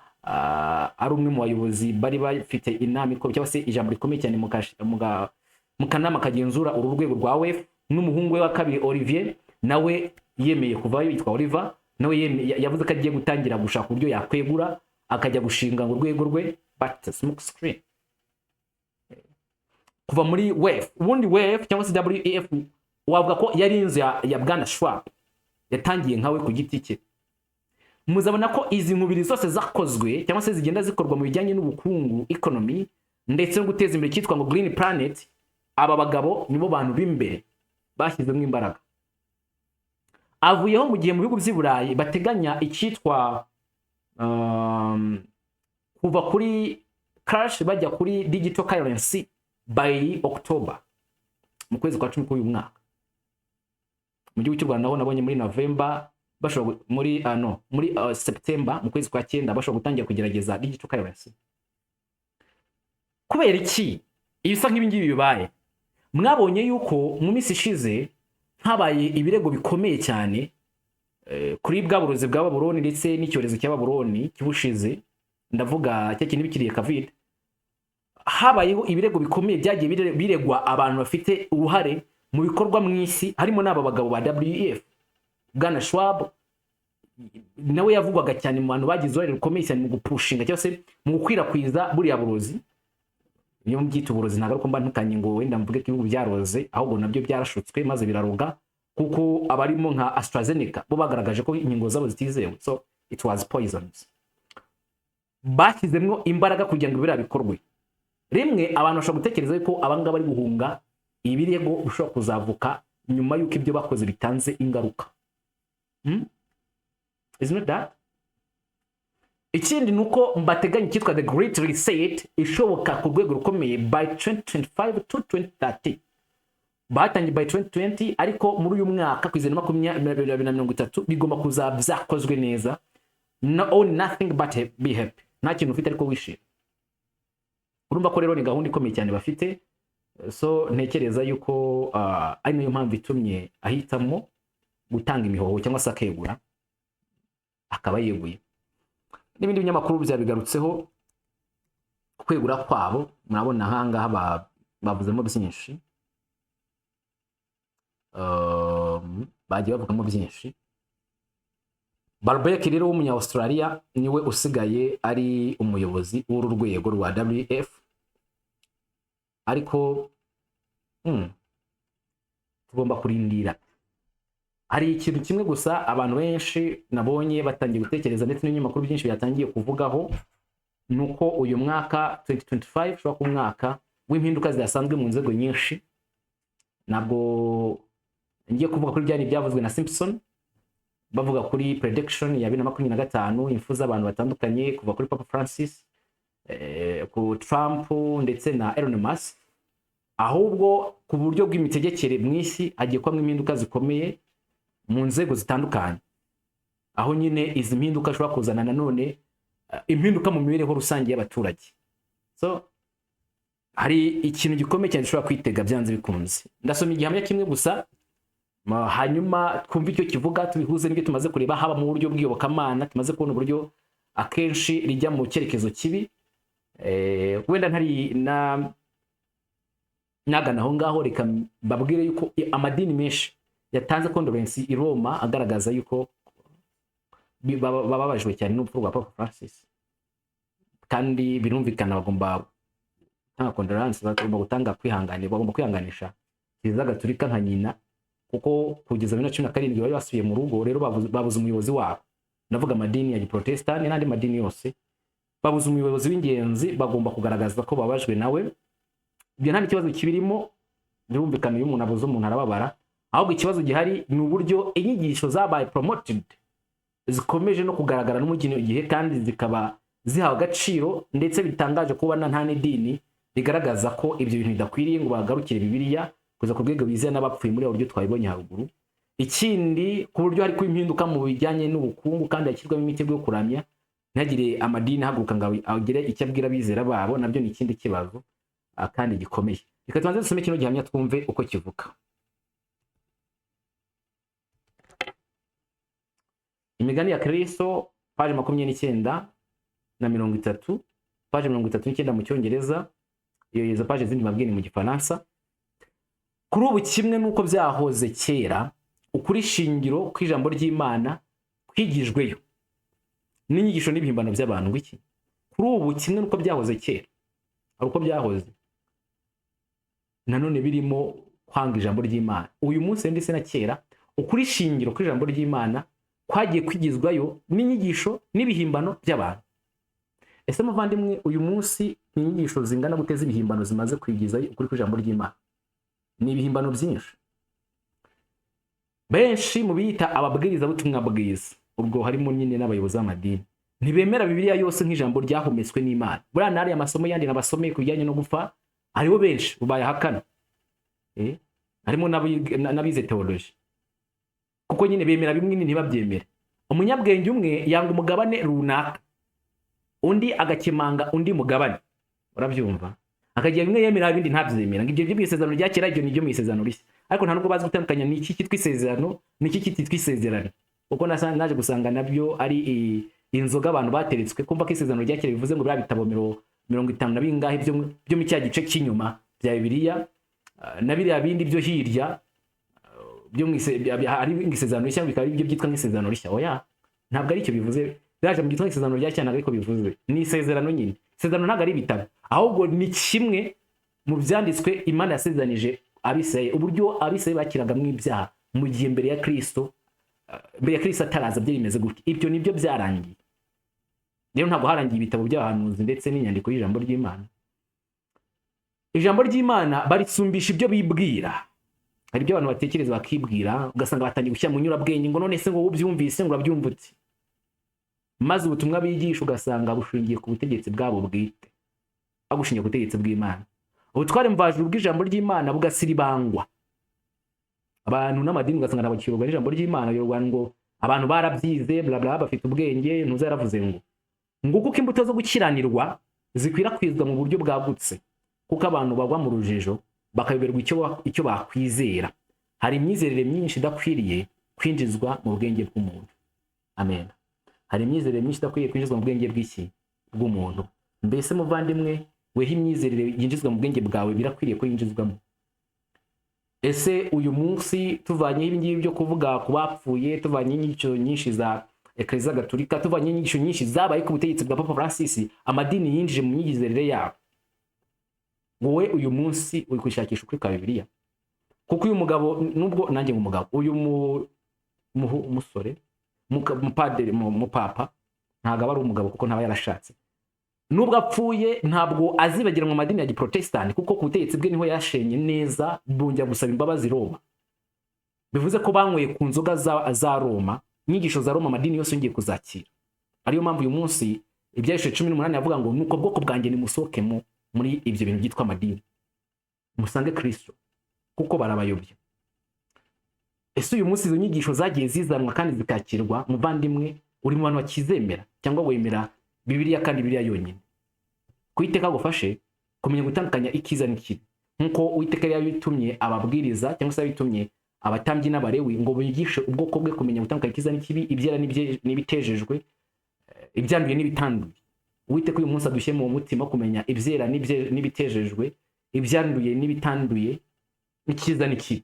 ari umwe mu bayobozi bari bafite inama ikomeye cyangwa se ijambo rikomeye cyane mu kanama kagenzura uru rwego rwa WEF. N'umuhungu we wa kabiri Olivier nawe yemeye kuvayo, yitwa Oliver, nawe yavuze ko agiye gutangira gushaka uburyo yakwegura akajya gushinga ngo urwego rwe but smoke screen kuva muri WEF. Ubundi WEF cyangwa se WEF wavuga ko yari inzu ya Bwana Schwab, yatangiye nkawe ku giti cye. Muzabona ko izi nkubiri zose zakozwe cyangwa se zigenda zikorwa mu bijyanye n'ubukungu economy ndetse no guteza imbere cyitwa ngo Green Planet. Aba bagabo nibo bantu b'imbere bashyizemo imbaraga. Avuyeho mu gihe mu bihugu by'i Burayi bateganya icyitwa kuva kuri cash bajya kuri digital currency by October, mu kwezi kwa 10 k'uyu mwaka. Mu gihugu cy'u Rwanda naho nabonye muri November bashobora muri September, mu kwezi kwa 9 bashobora gutangira kugerageza digital currency. Kubera iki ibisa nk'ibingibi bibaye? Mwabonye yuko mu minsi ishize habaye ibirego bikomeye cyane kuri bwa burozi bwa Babuloni ndetse n'icyorezo cya Babuloni kibushize, ndavuga cya kintu bikiriye COVID. Habayeho ibirego bikomeye byagiye biregwa abantu bafite uruhare mu bikorwa mu isi, harimo n'aba bagabo ba WEF. Bwana Schwab nawe yavugwaga cyane mu bantu bagize uruhare rukomeye cyane mu gupushinga cyangwa se mu gukwirakwiza buriya burozi. Niyo mbyita uburozi, ntabwo ariko mba ntukanye ngo wenda mvuge ko ibihugu byaroze, ahubwo nabyo byarashutswe maze biraroga, kuko abarimo nka AstraZeneca bo bagaragaje ko inkingo zabo zitizewe, so it was poisons. Bashyizemo imbaraga kugira ngo biriya bikorwe. Rimwe abantu bashobora gutekereza ko abangaba bari guhunga ibirego bishobora kuzavuka nyuma y'uko ibyo bakoze bitanze ingaruka. Isn't that? Ikindi nuko mbateganya cyitwa the great reset ishoboka ku rwego rukomeye by 2025 to 2030. Batangiye by 2020 ariko muri uyu mwaka ku 2030 bigomba kuza byakozwe neza. No nothing but be happy. Nta kintu ufite ariko wishima. Urumva ko rero ni gahunda ikomeye cyane bafite. So ntekereza yuko ari nayo mpamvu itumye ahitamo gutanga imihoho cyangwa se akegura akaba yeguye. N'ibindi binyamakuru byabigarutseho kwegura kwabo, murabona hangaha bavuzemo byinshi, bagiye bavugamo byinshi. Balbek rero w'umunya Australia niwe usigaye ari umuyobozi w'uru rwego rwa WF, ariko tugomba kurindira. Hari ikintu kimwe gusa abantu benshi nabonye batangiye gutekereza ndetse n'ibinyamakuru byinshi byatangiye kuvugaho, nuko uyu mwaka 2025 ushobora kuba umwaka w'impinduka zidasanzwe mu nzego nyinshi. Nabwo ngiye kuvuga kuri byari byavuzwe na Simpson, bavuga kuri prediction ya 2025 imfu z'abantu batandukanye kuva kuri Papa Francis, ku Trump ndetse na Elon Musk. Ahubwo ku buryo bw'imitegekere mu isi hagiye kwamwe impinduka zikomeye mu nzego zitandukanye, aho nyine izi mpinduka ashobora kuzana nanone impinduka mu mibereho rusange y'abaturage. So hari ikintu gikomeye cyane dushobora kwitega byanze bikunze. Ndasoma igihamya kimwe gusa, hanyuma twumva icyo kivuga tubihuze n'ibyo tumaze kureba haba mu buryo bw'iyobokamana. Tumaze kubona uburyo akenshi rijya mu cyerekezo kibi. Wenda ntari nagana aho ngaho, reka babwire yuko amadini menshi yatanze condolence i Roma agaragaza yuko bababajwe cyane n'urupfu rwa Papa Francis, kandi birumvikana bagomba gutanga condolence, bagomba gutanga kwihanganira, bagomba kwihanganisha Kiliziya Gatolika nka nyina, kuko kugeza 2017 bari basubiye mu rugo. Rero babuze umuyobozi wabo, ndavuga amadini ya Protestant n'andi madini yose, babuze umuyobozi w'ingenzi, bagomba kugaragaza ko babajwe nawe. Ibyo nta kibazo kibirimo, birumvikana iyo umuntu abuze umuntu arababara, ahubwo ikibazo gihari ni uburyo inyigisho zabaye promoted zikomeje no kugaragara n'umugino igihe, kandi zikaba zihawe agaciro, ndetse bitangaje kubona nta n'idini rigaragaza ko ibyo bintu bidakwiriye ngo bagarukire Bibiliya kuza ku rwego bizeye n'abapfuye muri buryo twabibonye haruguru. Ikindi ku buryo hari impinduka mu bijyanye n'ubukungu kandi hashyirwamo imitego yo kuramya, ntagire amadini haguruka ngo agire icyo abwira bizera babo, nabyo ni ikindi kibazo kandi gikomeye. Reka tubanze dusome kino gihamya twumve uko kivuga. Imigani ya Kristo, page 29 na 30, page 39 mu Cyongereza, iyo page zindi mabwini mu Gifaransa. Kuri ubu kimwe nuko byahoze kera, ukuri shingiro kw'ijambo ry'Imana kwigijweyo n'inyigisho n'ibihimbano by'abantu wiki. Kuri ubu kimwe nuko byahoze kera, ari uko byahoze nanone birimo kwanga ijambo ry'Imana. Uyu munsi ndetse na kera, ukuri shingiro kw'ijambo ry'Imana kwagiye kwigizwayo n'inyigisho n'ibihimbano by'abantu. Ese muvandimwe, uyu munsi inyigisho zingana guteza ibihimbano zimaze kwigiza ukuri kw'ijambo ry'Imana? Ni ibihimbano byinshi. Benshi mu biyita ababwiriza butumwa bwiza, ubwo harimo nyine n'abayobozi b'amadini, ntibemera Bibiliya yose nk'ijambo ryahumetswe n'Imana. Buriya nari amasomo yandi nabasomeye ku bijyanye no gupfa, hariho benshi bayahakana. Harimo n'abize theology, kuko nyine bemera bimwe ntibabyemera. Umunyabwenge umwe yanga umugabane runaka, undi agakemanga undi mugabane, urabyumva? Akagira bimwe yemera ibindi ntabyemera. Ngibyo byo mwisezerano rya kera, ibyo nibyo mwisezerano rishya. Ariko nta nubwo bazi gutandukanya niki kitwa isezerano niki kititwa isezerano, kuko naje gusanga nabyo ari inzoga abantu bateretswe. Kumva ko isezerano rya kera bivuze ngo bya bitabo 50 na bingahe byo mu cya gice cy'inyuma bya Bibiliya, na biriya bindi byo hirya byo ari isezerano rishya, bikaba ibyo byitwa nk'isezerano rishya. Oya, ntabwo ari icyo bivuze. Byaje mu gitwa isezerano rya cyana, ariko bivuze ni isezerano nyine. Isezerano ntabwo ari ibitabo, ahubwo ni kimwe mu byanditswe Imana yasezanije Abisirayeli, uburyo Abisirayeli bakiragamo ibyaha mu gihe mbere ya Kristo ataraza byo bimeze gutya. Ibyo nibyo byarangiye. Rero ntabwo harangiye ibitabo by'abahanuzi ndetse n'inyandiko y'ijambo ry'Imana. ijambo ry'Imana barisumbisha ibyo bibwira. Hari ibyo abantu batekereza bakibwira, ugasanga batangiye gushyira mu nyurabwenge ngo none se ngo ubyumvise ngo urabyumva uti, maze ubutumwa bigisha ugasanga bushingiye ku butegetsi bwabo bwite, bagushingiye ku butegetsi bw'Imana. Ubutware mvajuru bw'ijambo ry'Imana bugasiribangwa. Abantu n'amadini ugasanga nabakirwa n'ijambo ry'Imana, yorwa ngo abantu barabyize bla bla, bafite ubwenge. Ntuza yaravuze ngo kuko imbuto zo gukiranirwa zikwirakwizwa mu buryo bwagutse, kuko abantu bagwa mu rujijo bakayoberwa icyo bakwizera. Hari imyizerere myinshi idakwiriye kwinjizwa mu bwenge bw'umuntu. Amen. Hari imyizerere myinshi idakwiriye kwinjizwa mu bwenge bw'umuntu. Mbese muvandimwe, weho imyizerere yinjizwa mu bwenge bwawe birakwiriye ko yinjizwamo. Ese uyu munsi tuvanye ibi ngibi byo kuvuga ku bapfuye, tuvanye inyigisho nyinshi za Eklezia Gatolika, tuvanye inyigisho nyinshi zabaye ku butegetsi bwa Papa Francis, amadini yinjije mu myizerere yabo, wowe uyu munsi uri kwishakisha ukuri kwa Bibiliya? Kuko uyu mugabo, nubwo nanjye umugabo, uyu musore mupadiri mupapa ntabwo ari umugabo kuko ntaba yarashatse, nubwo apfuye ntabwo azibagira mu madini ya Giprotestant, kuko ku butegetsi bwe niho yashenye neza, bongera gusaba imbabazi Roma. Bivuze ko banyweye ku nzoga za Roma, inyigisho za Roma amadini yose yongeye kuzakira. Ariyo mpamvu uyu munsi ibyahishwe 18 yavuga ngo nuko bwoko bwanjye nimusohokemo muri ibyo bintu byitwa amadini, musange Kristo, kuko barabayobya. Ese uyu munsi izo nyigisho zagiye zizanwa kandi zikakirwa, muvandimwe, uri mu bantu bakizemera cyangwa wemera Bibiliya kandi Bibiliya yonyine? Kuiteka gufashe kumenya gutandukanya ikiza n'ikibi, nkuko Uwiteka yabitumye ababwiriza cyangwa se yabitumye abatambyi n'abarewi ngo bigishe ubwoko bwe kumenya gutandukanya ikiza n'ikibi, ibyera n'ibitejejwe, ibyanduye n'ibitanduye. Uwiteka uyu munsi adushyemo mu mutima kumenya ibyera n'ibitejejwe, ibyanduye n'ibitanduye, ikiza n'ikibi,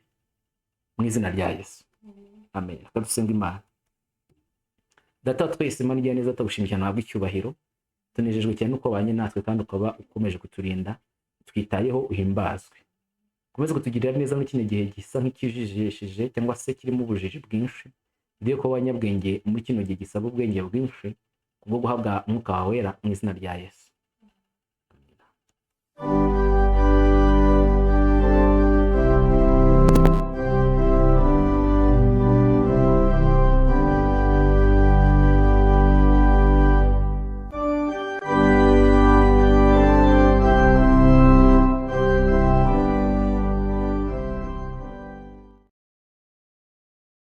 mu izina rya Yesu. Amen. Dusenga Imana. Data twese Imana igira neza, tugushimira ntabwo icyubahiro, tunejejwe cyane uko banye natwe kandi ukaba ukomeje kuturinda, twitayeho, uhimbazwe. Komeza kutugirira neza muri kino gihe gisa nk'ikijijishije cyangwa se kirimo ubujiji bwinshi, ndiye ko abanyabwenge muri kino gihe gisaba ubwenge bwinshi kubwo guhabwa umwuka wawe wera, mu izina rya Yesu.